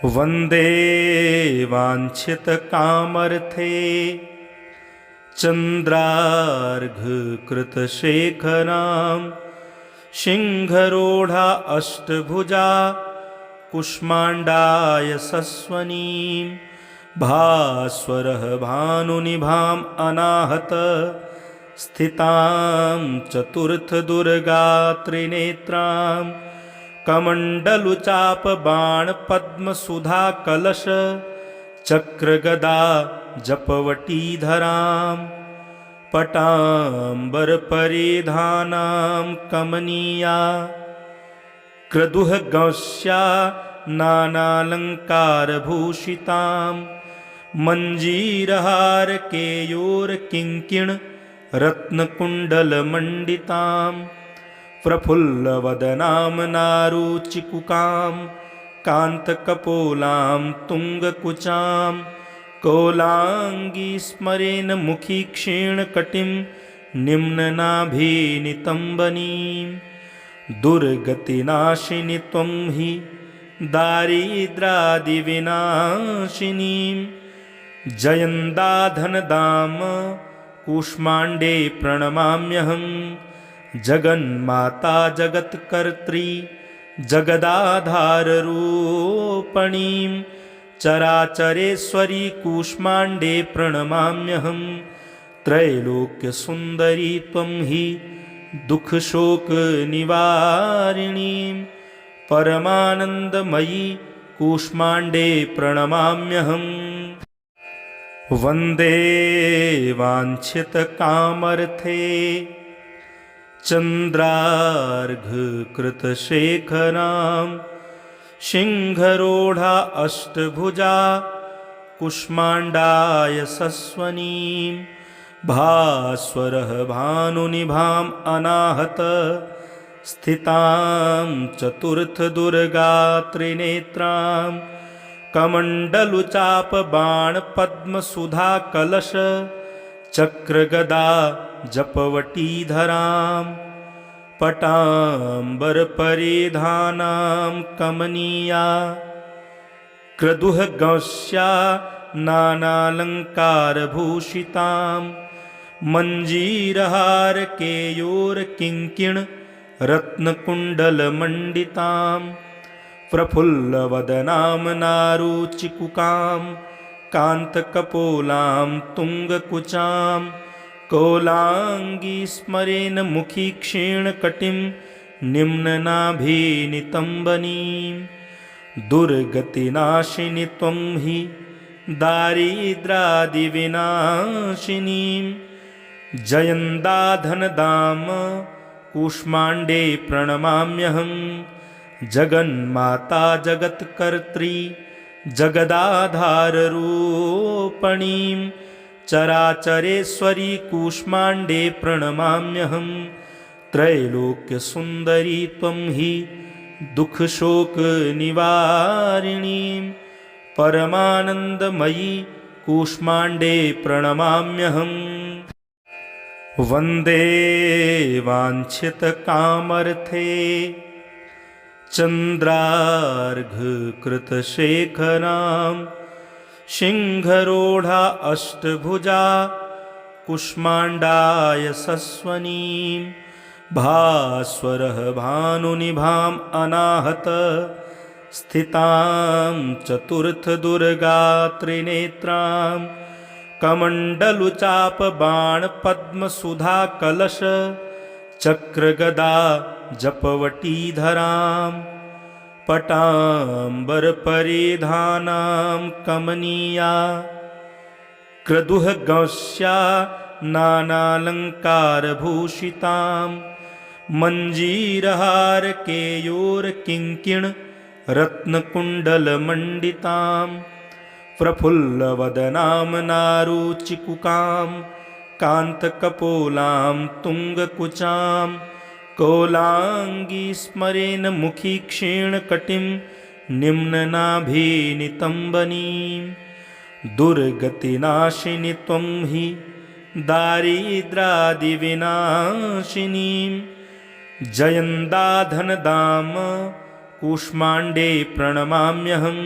वन्दे वाञ्छितकामर्थे चन्द्रार्घकृतशेखरां सिंहरोढा अष्टभुजा कुष्माण्डाय सस्वनीं भास्वरः भानुनिभाम् अनाहत स्थितां चतुर्थदुर्गा त्रिनेत्रां कमण्डलुचापबाणपद्मसुधा कलश चक्रगदा जपवटीधरां पटाम्बरपरिधानां कमनीया क्रदुहगौस्या नानालङ्कारभूषितां मञ्जीरहारकेयूरकिङ्किण रत्नकुण्डलमण्डितां प्रफुल्लवदनां नारुचिकुकां कान्तकपोलां तुङ्गकुचां कोलाङ्गी स्मरेण मुखी क्षीणकटिं निम्ननाभिनितम्बनीं दुर्गतिनाशिनि त्वं हि दारिद्रादिविनाशिनीं जयन्दाधनदाम कूष्माण्डे प्रणमाम्यहं जगन्माता जगत्कर्त्री जगदाधाररूपणीं चराचरेश्वरी कूष्माण्डे प्रणमाम्यहं त्रैलोक्यसुन्दरी त्वं हि दुःखशोकनिवारिणीं परमानन्दमयी कूष्माण्डे प्रणमाम्यहम् वन्दे वाञ्छितकामर्थे चन्द्रार्घकृतशेखरां सिंहरोढा अष्टभुजा कुष्माण्डाय सस्वनीं भास्वरः भानुनिभाम् अनाहत स्थितां चतुर्थदुर्गा त्रिनेत्रां कमण्डलुचापबाणपद्मसुधा कलश चक्रगदा जपवटीधरां पटाम्बरपरिधानां कमनीया क्रदुहगौस्या नानालङ्कारभूषितां मञ्जीरहारकेयूरकिङ्किण रत्नकुण्डलमण्डितां प्रफुल्लवदनां नारुचिकुकां कान्तकपोलां तुङ्गकुचां कोलाङ्गी स्मरेण मुखी क्षीणकटिं निम्ननाभिनितम्बनीं दुर्गतिनाशिनि त्वं हि दारिद्रादिविनाशिनीं जयन्दाधनदाम कूष्माण्डे प्रणमाम्यहं जगन्माता जगत्कर्त्री जगदाधाररूपणीं चराचरेश्वरी कूष्माण्डे प्रणमाम्यहं त्रैलोक्यसुन्दरी त्वं हि दुःखशोकनिवारिणीं परमानन्दमयी कूष्माण्डे प्रणमाम्यहम् वन्दे वाञ्छितकामर्थे चन्द्रार्घकृतशेखरां सिंहरोढा अष्टभुजा कुष्माण्डाय सस्वनीं भास्वरः भानुनिभाम् अनाहत स्थितां चतुर्थदुर्गा त्रिनेत्रां कमण्डलुचापबाणपद्मसुधा कलश चक्रगदा जपवटीधरां पटाम्बरपरिधानां कमनीया क्रदुहगौस्या नानालङ्कारभूषितां मञ्जीरहारकेयूरकिङ्किण रत्नकुण्डलमण्डितां प्रफुल्लवदनां नारुचिकुकां कान्तकपोलां तुङ्गकुचां कोलाङ्गी स्मरेण मुखी क्षीणकटिं निम्ननाभिनितम्बनीं दुर्गतिनाशिनि त्वं हि दारिद्रादिविनाशिनीं जयन्दाधनदाम कूष्माण्डे प्रणमाम्यहं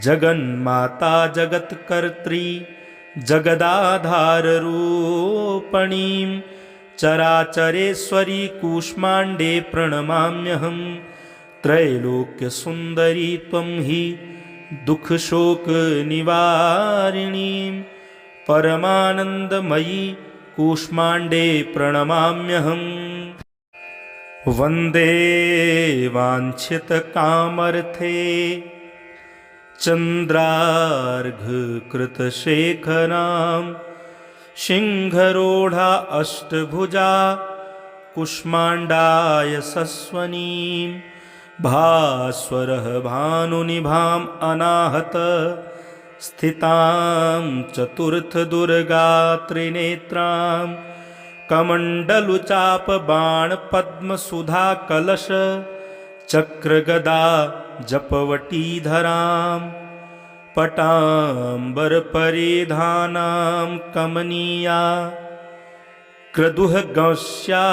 जगन्माता जगत्कर्त्री जगदाधाररूपणीं चराचरेश्वरी कूष्माण्डे प्रणमाम्यहं। त्रैलोक्यसुन्दरी त्वं हि दुःखशोकनिवारिणीं परमानन्दमयी कूष्माण्डे प्रणमाम्यहम्। वन्दे वाञ्छितकामर्थे चन्द्रार्घकृतशेखरां सिंहरोढा अष्टभुजा कूष्माण्डाय सस्वनीं भास्वरः भानुनिभाम् अनाहत स्थितां चतुर्थदुर्गा त्रिनेत्रां कमण्डलुचापबाणपद्मसुधा कलश चक्रगदा जपवटीधरां पटाम्बरपरिधानां कमनीया क्रदुहगौस्या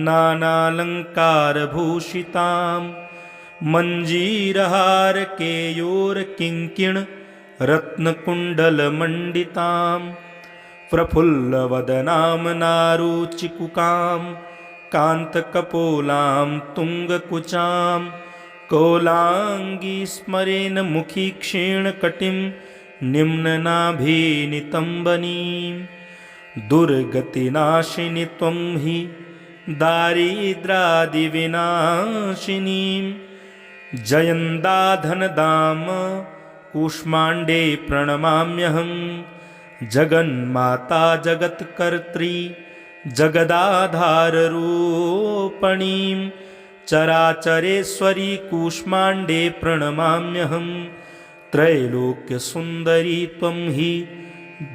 नानालङ्कारभूषितां मञ्जीरहारकेयूरकिङ्किण रत्नकुण्डलमण्डितां प्रफुल्लवदनां नारुचिकुकां कान्तकपोलां तुङ्गकुचां कोलाङ्गी स्मरेण मुखी क्षीणकटिं निम्ननाभिनितम्बनीं दुर्गतिनाशिनि त्वं हि दारिद्रादिविनाशिनीं जयन्दाधनदाम कूष्माण्डे प्रणमाम्यहं। जगन्माता जगत्कर्त्री जगदाधाररूपणीं चराचरेश्वरी कूष्माण्डे प्रणमाम्यहं। त्रैलोक्यसुन्दरी त्वं हि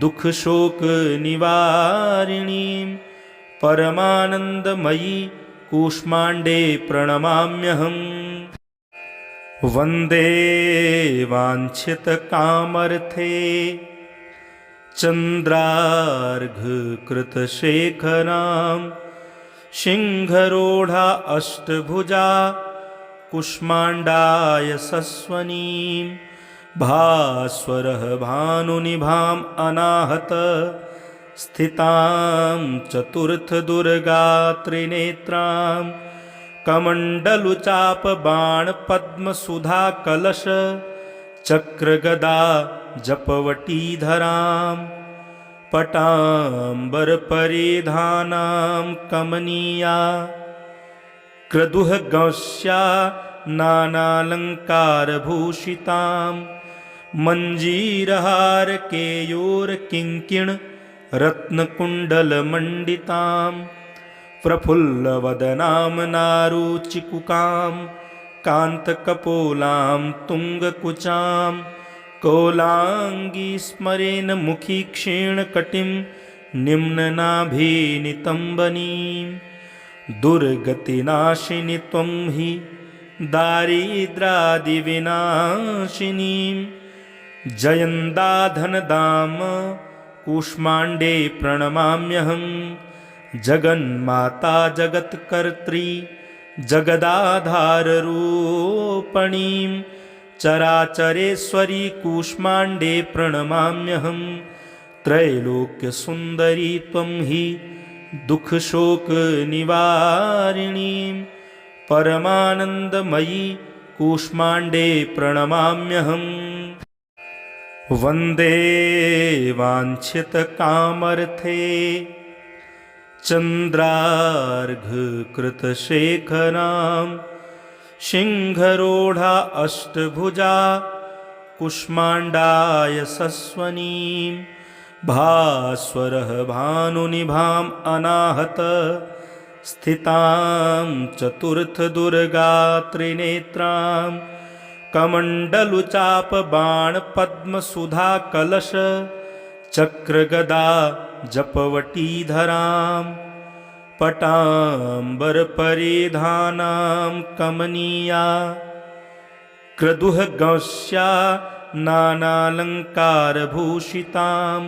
दुःखशोकनिवारिणीं परमानन्दमयी कूष्माण्डे प्रणमाम्यहम्। वन्दे वाञ्छितकामर्थे चन्द्रार्घकृतशेखरां सिंहरोढा अष्टभुजा कूष्माण्डाय सस्वनीं भास्वरः भानुनिभाम् अनाहत स्थितां चतुर्थदुर्गा त्रिनेत्रां कमण्डलुचापबाणपद्मसुधा कलश चक्रगदा जपवटीधरां पटाम्बरपरिधानां कमनीया क्रदुहगौस्या नानालङ्कारभूषितां मञ्जीरहारकेयूरकिङ्किण रत्नकुण्डलमण्डितां प्रफुल्लवदनां नारुचिकुकां कान्तकपोलां तुङ्गकुचां कोलाङ्गी स्मरेण मुखी क्षीणकटिं निम्ननाभिनितम्बनीं दुर्गतिनाशिनि त्वं हि दारिद्रादिविनाशिनीं जयन्दाधनदाम कूष्माण्डे प्रणमाम्यहं। जगन्माता जगत्कर्त्री जगदाधाररूपणीं चराचरेश्वरी कूष्माण्डे प्रणमाम्यहं। त्रैलोक्यसुन्दरी त्वं हि दुःखशोकनिवारिणीं परमानन्दमयी कूष्माण्डे प्रणमाम्यहम्। वन्दे वाञ्छितकामर्थे चन्द्रार्घकृतशेखरां सिंहरोढा अष्टभुजा कूष्माण्डाय सस्वनीं भास्वरः भानुनिभाम् अनाहत स्थितां चतुर्थदुर्गा त्रिनेत्रां कमण्डलुचापबाणपद्मसुधा कलश चक्रगदा जपवटीधरां पटाम्बरपरिधानां कमनीया क्रदुहगौस्या नानालङ्कारभूषितां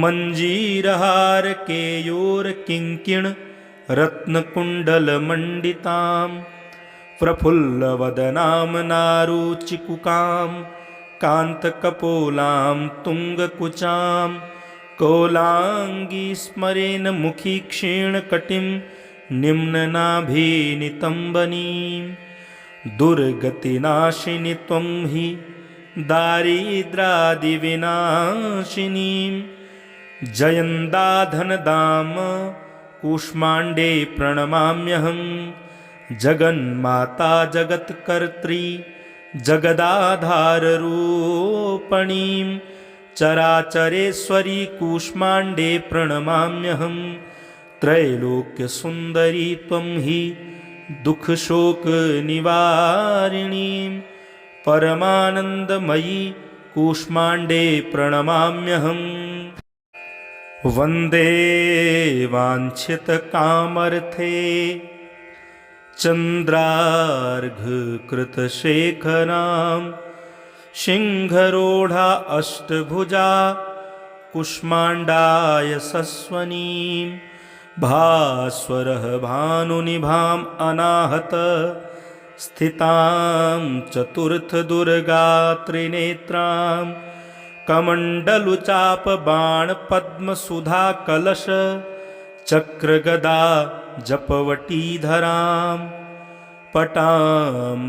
मञ्जीरहारकेयूरकिङ्किण रत्नकुण्डलमण्डितां प्रफुल्लवदनां नारुचिकुकां कान्तकपोलां तुङ्गकुचां कोलाङ्गी स्मरेन् मुखी क्षीणकटिं निम्ननाभिनितम्बनीं दुर्गतिनाशिनि त्वं हि दारिद्रादिविनाशिनीं जयन्दाधनदाम कूष्माण्डे प्रणमाम्यहं जगन्माता जगत्कर्त्री जगदाधाररूपणीं चराचरेश्वरी कूष्माण्डे प्रणमाम्यहं त्रैलोक्यसुन्दरी त्वं हि दुःखशोकनिवारिणीं परमानन्दमयी कूष्माण्डे प्रणमाम्यहम् वन्दे वाञ्छितकामर्थे चन्द्रार्घकृतशेखरां सिंहरोढा अष्टभुजा कूष्माण्डाय सस्वनीं भास्वरः भानुनिभाम् अनाहत स्थितां चतुर्थदुर्गा त्रिनेत्रां कमण्डलुचापबाणपद्मसुधा कलश चक्रगदा जपवटीधरां पटाम्बरपरिधानां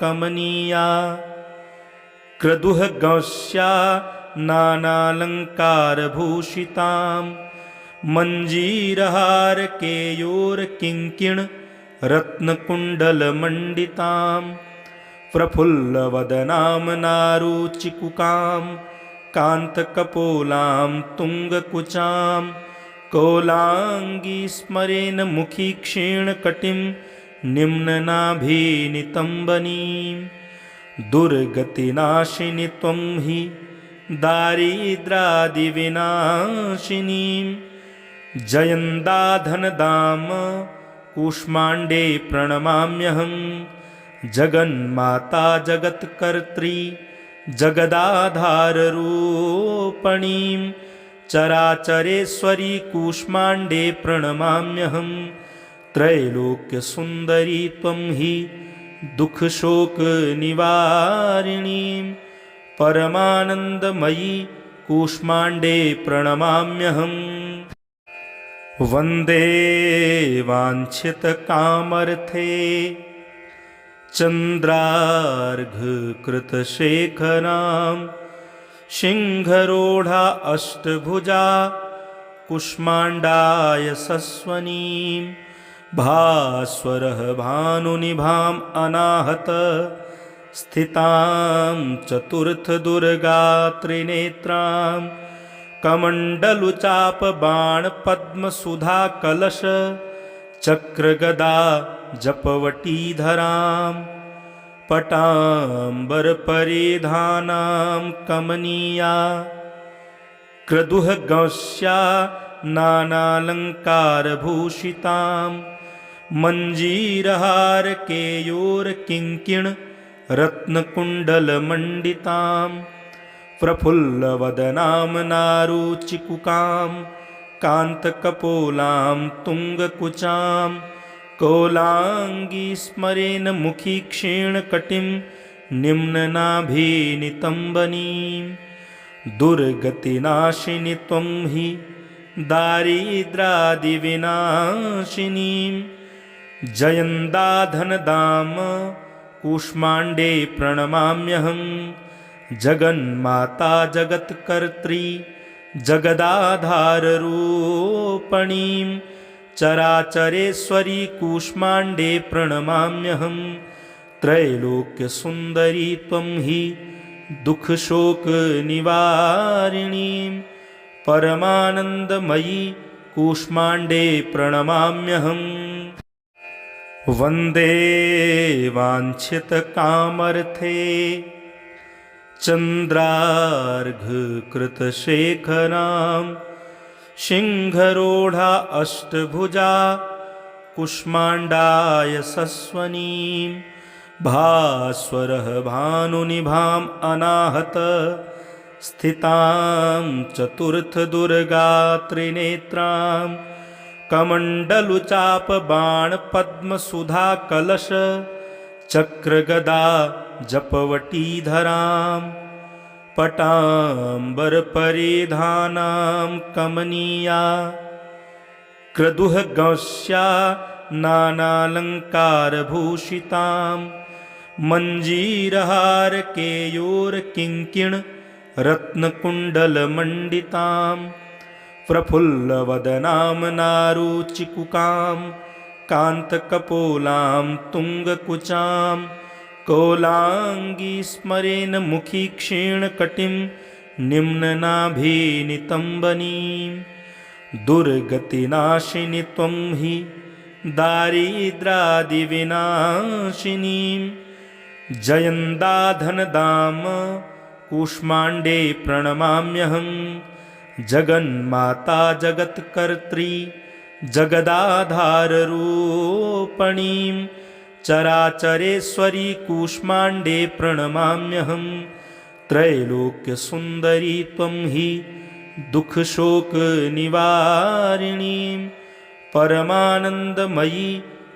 कमनीया क्रदुहगौस्या नानालङ्कारभूषितां मञ्जीरहारकेयूरकिङ्किण रत्नकुण्डलमण्डितां प्रफुल्लवदनां नारुचिकुकां कान्तकपोलां तुङ्गकुचां कोलाङ्गी स्मरेन् मुखी क्षीणकटिं निम्ननाभिनितम्बनीं दुर्गतिनाशिनि त्वं हि दारिद्रादिविनाशिनीं जयन्दाधनदाम कूष्माण्डे प्रणमाम्यहं जगन्माता जगत्कर्त्री जगदाधाररूपणीं चराचरेश्वरी कूष्माण्डे प्रणमाम्यहं त्रैलोक्यसुन्दरी त्वं हि दुःखशोकनिवारिणीं परमानन्दमयी कूष्माण्डे प्रणमाम्यहम् वन्दे वाञ्छितकामर्थे चन्द्रार्घकृतशेखरां सिंहरोढा अष्टभुजा कूष्माण्डाय सस्वनीं भास्वरः भानुनिभाम् अनाहत स्थितां चतुर्थदुर्गा त्रिनेत्रां कमण्डलुचापबाणपद्मसुधा कलश चक्रगदा जपवटीधरां पटाम्बरपरिधानां कमनीया क्रदुहगौस्या नानालङ्कारभूषितां मञ्जीरहारकेयूरकिङ्किण रत्नकुण्डलमण्डितां प्रफुल्लवदनां नारुचिकुकां कान्तकपोलां तुङ्गकुचां कोलाङ्गी स्मरेन् मुखी क्षीणकटिं निम्ननाभिनितम्बनीं दुर्गतिनाशिनि त्वं हि दारिद्रादिविनाशिनीं जयन्दाधनदाम कूष्माण्डे प्रणमाम्यहं जगन्माता जगत्कर्त्री जगदाधाररूपणीं चराचरेश्वरी कूष्माण्डे प्रणमाम्यहं त्रैलोक्यसुन्दरी त्वं हि दुःखशोकनिवारिणीं परमानन्दमयी कूष्माण्डे प्रणमाम्यहम् वन्दे वाञ्छितकामर्थे चन्द्रार्घकृतशेखरां सिंहरोढा अष्टभुजा कूष्माण्डाय सस्वनीं भास्वरः भानुनिभाम् अनाहत स्थितां चतुर्थदुर्गा त्रिनेत्रां कमण्डलुचापबाणपद्मसुधा कलश चक्रगदा जपवटीधरां पटाम्बरपरिधानां कमनीया क्रदुहगौस्या नानालङ्कारभूषितां मञ्जीरहारकेयूरकिङ्किण रत्नकुण्डलमण्डितां प्रफुल्लवदनां नारुचिकुकां कान्तकपोलां तुङ्गकुचां कोलाङ्गी स्मरेण मुखी क्षीणकटिं निम्ननाभिनितम्बनीं दुर्गतिनाशिनि त्वं हि दारिद्रादिविनाशिनीं जयन्दाधनदाम कूष्माण्डे प्रणमाम्यहं जगन्माता जगत्कर्त्री जगदाधाररूपणीं चराचरेश्वरी कूष्माण्डे प्रणमाम्यहं त्रैलोक्यसुन्दरी त्वं हि दुःखशोकनिवारिणीं परमानन्दमयी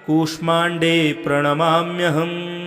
कूष्माण्डे प्रणमाम्यहम्